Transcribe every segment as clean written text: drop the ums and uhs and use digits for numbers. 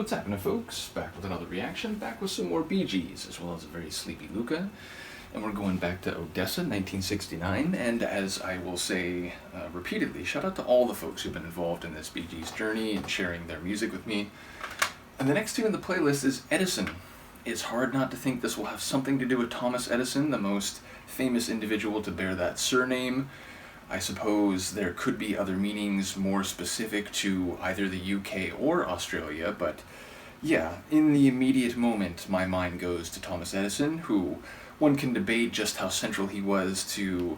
What's happening, folks? Back with another reaction, back with some more Bee Gees, as well as a very sleepy Luca. And we're going back to Odessa, 1969, and as I will say repeatedly, shout out to all the folks who've been involved in this Bee Gees journey and sharing their music with me. And the next tune in the playlist is Edison. It's hard not to think this will have something to do with Thomas Edison, the most famous individual to bear that surname. I suppose there could be other meanings more specific to either the UK or Australia, but yeah, in the immediate moment my mind goes to Thomas Edison, who one can debate just how central he was to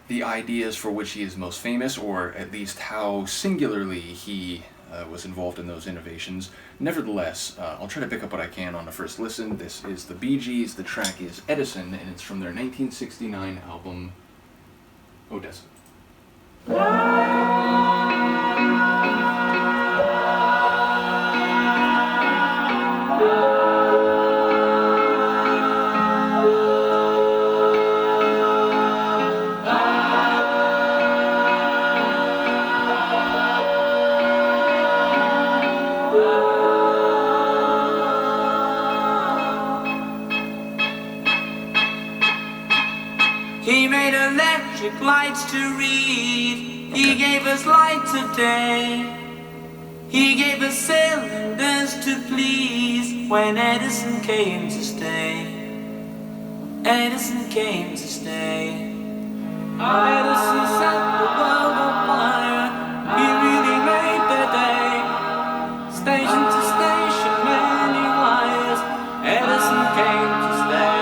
the ideas for which he is most famous, or at least how singularly he was involved in those innovations. Nevertheless, I'll try to pick up what I can on the first listen. This is the Bee Gees, the track is Edison, and it's from their 1969 album, Odessa. He made electric lights to read. He gave us light of day. He gave us cylinders to please. When Edison came to stay, Edison came to stay. Edison set the world on fire. He really made the day. Station to station, many wires. Edison came to stay.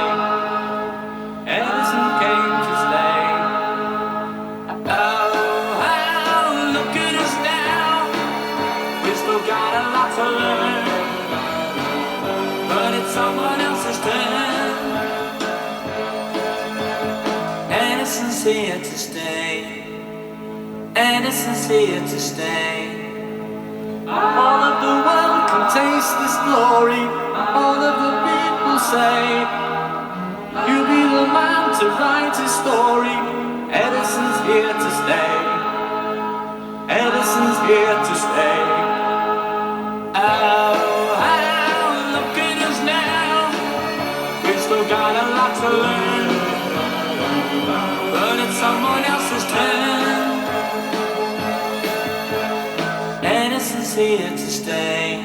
Edison came to stay. Oh, how, look at us now. We've still got a lot to learn, but it's someone else's turn. Edison's here to stay. Edison's here to stay. All of the world can taste this glory. All of the people say, you'll be the man to write his story. Edison's here to stay. Edison's here to stay. Oh, how, look at us now. We've still got a lot to learn, but it's someone else's turn. Edison's here to stay.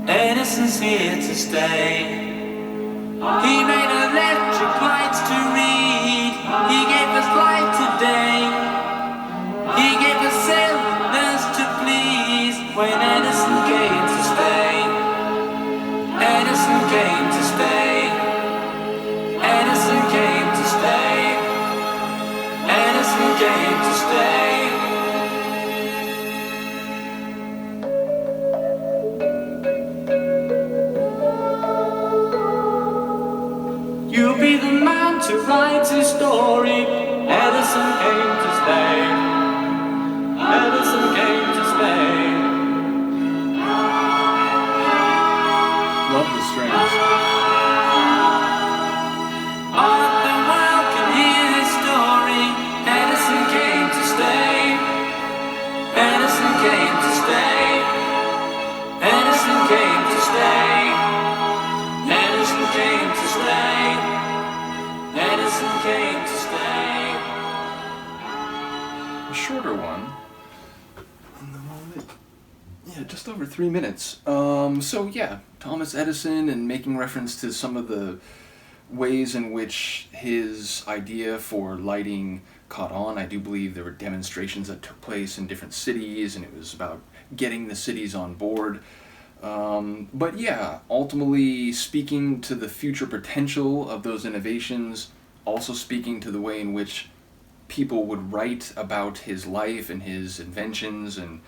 Edison's here to stay. He made electric lights to read. He gave us light today. He gave us cylinders to please. When Edison came to stay, Edison came to stay. Edison came to stay. Edison came to stay. You'll be the man to write his story. Edison came to stay. Edison came to stay. Love the strings. All of the world can hear his story. Edison came to stay. Edison came to stay. Edison came to stay. Edison came to stay. Edison came to stay. A shorter one. Yeah, just over 3 minutes. So yeah, Thomas Edison, and making reference to some of the ways in which his idea for lighting caught on. I do believe there were demonstrations that took place in different cities, and it was about getting the cities on board. But yeah, ultimately speaking to the future potential of those innovations, also speaking to the way in which people would write about his life and his inventions and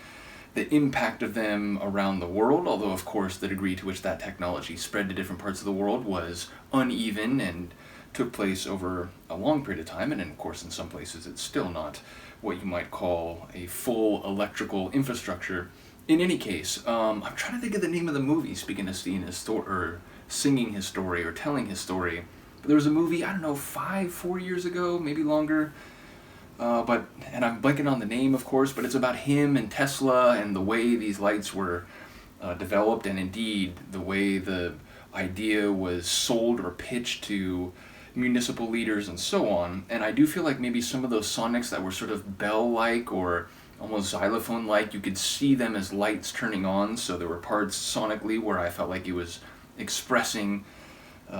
the impact of them around the world, although of course the degree to which that technology spread to different parts of the world was uneven and took place over a long period of time, and of course in some places it's still not what you might call a full electrical infrastructure. In any case, I'm trying to think of the name of the movie, speaking of seeing his story, or singing his story, or telling his story. But there was a movie, I don't know, 4 years ago, maybe longer, and I'm blanking on the name, of course, but it's about him and Tesla and the way these lights were developed, and indeed the way the idea was sold or pitched to municipal leaders and so on. And I do feel like maybe some of those sonics that were sort of bell-like or almost xylophone-like, you could see them as lights turning on, so there were parts sonically where I felt like it was expressing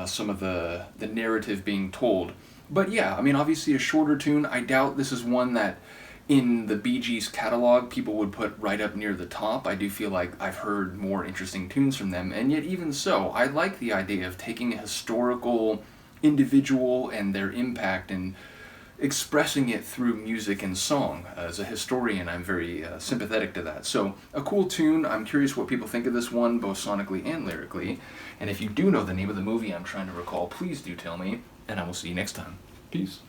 some of the narrative being told. But yeah, I mean, obviously a shorter tune. I doubt this is one that in the Bee Gees catalog people would put right up near the top. I do feel like I've heard more interesting tunes from them, and yet even so, I like the idea of taking a historical individual and their impact and expressing it through music and song. As a historian, I'm very sympathetic to that. So, a cool tune. I'm curious what people think of this one, both sonically and lyrically. And if you do know the name of the movie I'm trying to recall, please do tell me, and I will see you next time. Peace.